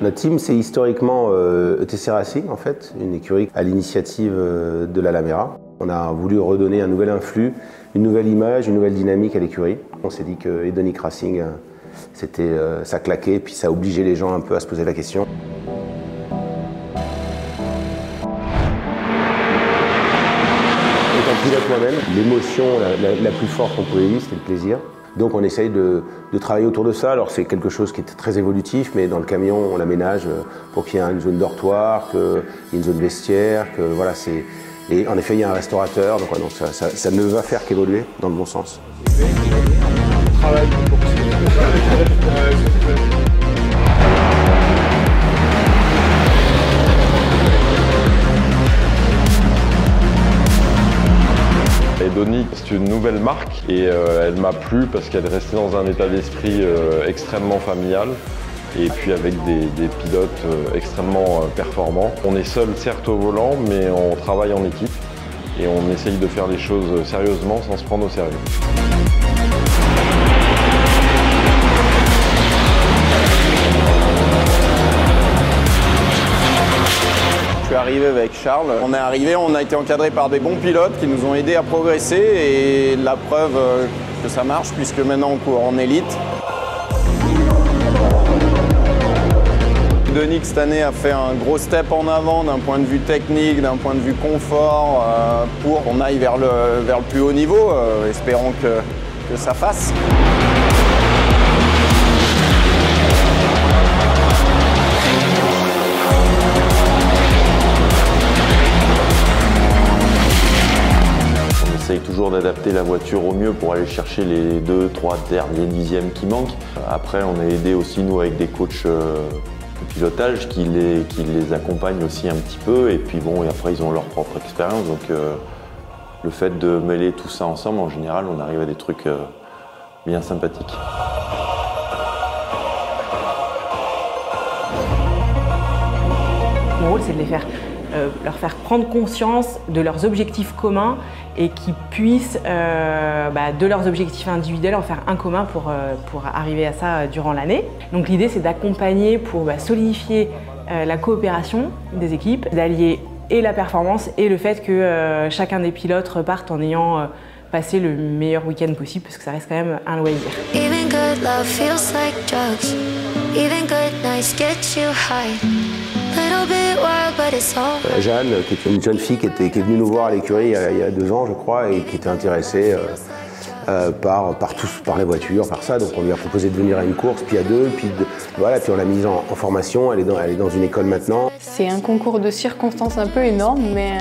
Notre team, c'est historiquement ETC Racing, en fait, une écurie à l'initiative de la Lamera. On a voulu redonner un nouvel influx, une nouvelle image, une nouvelle dynamique à l'écurie. On s'est dit que Hedonic Racing, ça claquait, puis ça obligeait les gens un peu à se poser la question. Étant pilote moi-même, l'émotion la plus forte qu'on pouvait vivre, c'était le plaisir. Donc on essaye de travailler autour de ça. Alors c'est quelque chose qui est très évolutif, mais dans le camion, on l'aménage pour qu'il y ait une zone dortoir, qu'il y ait une zone vestiaire, que voilà, c'est... Et en effet, il y a un restaurateur, donc, ouais, donc ça ne va faire qu'évoluer dans le bon sens. Hedonic, c'est une nouvelle marque et elle m'a plu parce qu'elle est restée dans un état d'esprit extrêmement familial et puis avec des pilotes extrêmement performants. On est seul certes au volant, mais on travaille en équipe et on essaye de faire les choses sérieusement sans se prendre au sérieux. Je suis arrivé avec Charles. On est arrivé, on a été encadré par des bons pilotes qui nous ont aidés à progresser et la preuve que ça marche puisque maintenant on court en élite. Hedonic cette année a fait un gros step en avant d'un point de vue technique, d'un point de vue confort pour qu'on aille vers le plus haut niveau. Espérons que ça fasse. On essaye toujours d'adapter la voiture au mieux pour aller chercher les 2-3 derniers dixièmes qui manquent. Après, on est aidé aussi, nous, avec des coachs de pilotage qui les accompagnent aussi un petit peu. Et puis bon, et après, ils ont leur propre expérience. Donc, le fait de mêler tout ça ensemble, en général, on arrive à des trucs bien sympathiques. Mon rôle, c'est de leur faire prendre conscience de leurs objectifs communs et qu'ils puissent, de leurs objectifs individuels, en faire un commun pour arriver à ça durant l'année. Donc l'idée, c'est d'accompagner pour solidifier la coopération des équipes, d'allier et la performance et le fait que chacun des pilotes reparte en ayant passé le meilleur week-end possible, parce que ça reste quand même un loisir. Even good love feels like drugs. Even good nights get you high. Jeanne, qui est une jeune fille qui est venue nous voir à l'écurie il y a 2 ans, je crois, et qui était intéressée par les voitures, par ça. Donc on lui a proposé de venir à une course, puis à 2, puis on l'a mise en formation. Elle est dans une école maintenant. C'est un concours de circonstances un peu énorme, mais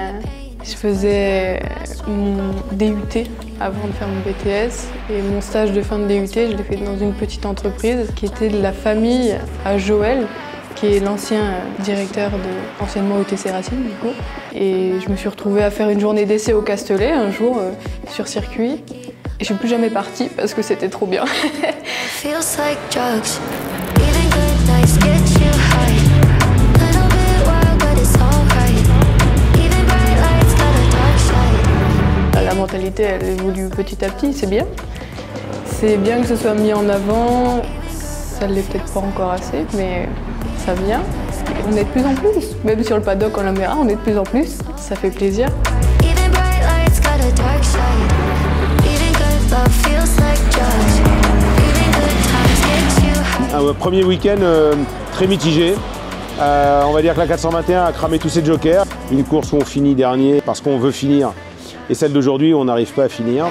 je faisais mon DUT avant de faire mon BTS. Et mon stage de fin de DUT, je l'ai fait dans une petite entreprise qui était de la famille à Joël, qui est l'ancien directeur de anciennement ETC Racing du coup. Et je me suis retrouvée à faire une journée d'essai au Castellet un jour sur circuit. Et je suis plus jamais partie parce que c'était trop bien. La mentalité, elle évolue petit à petit, c'est bien. C'est bien que ce soit mis en avant. Ça ne l'est peut-être pas encore assez, mais ça vient. On est de plus en plus. Même sur le paddock en Lamera, on est de plus en plus. Ça fait plaisir. Un premier week-end très mitigé. On va dire que la 421 a cramé tous ses jokers. Une course où on finit dernier parce qu'on veut finir. Et celle d'aujourd'hui, on n'arrive pas à finir.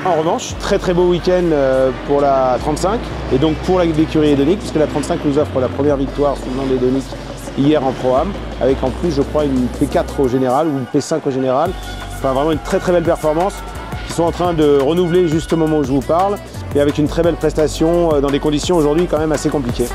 En revanche, très beau week-end pour la 35 et donc pour l'écurie Hedonic, puisque la 35 nous offre la première victoire sous le nom d'Hedonic hier en Pro-Am, avec en plus, je crois, une P4 au général ou une P5 au général. Enfin, vraiment une très belle performance qui sont en train de renouveler juste au moment où je vous parle et avec une très belle prestation dans des conditions aujourd'hui quand même assez compliquées.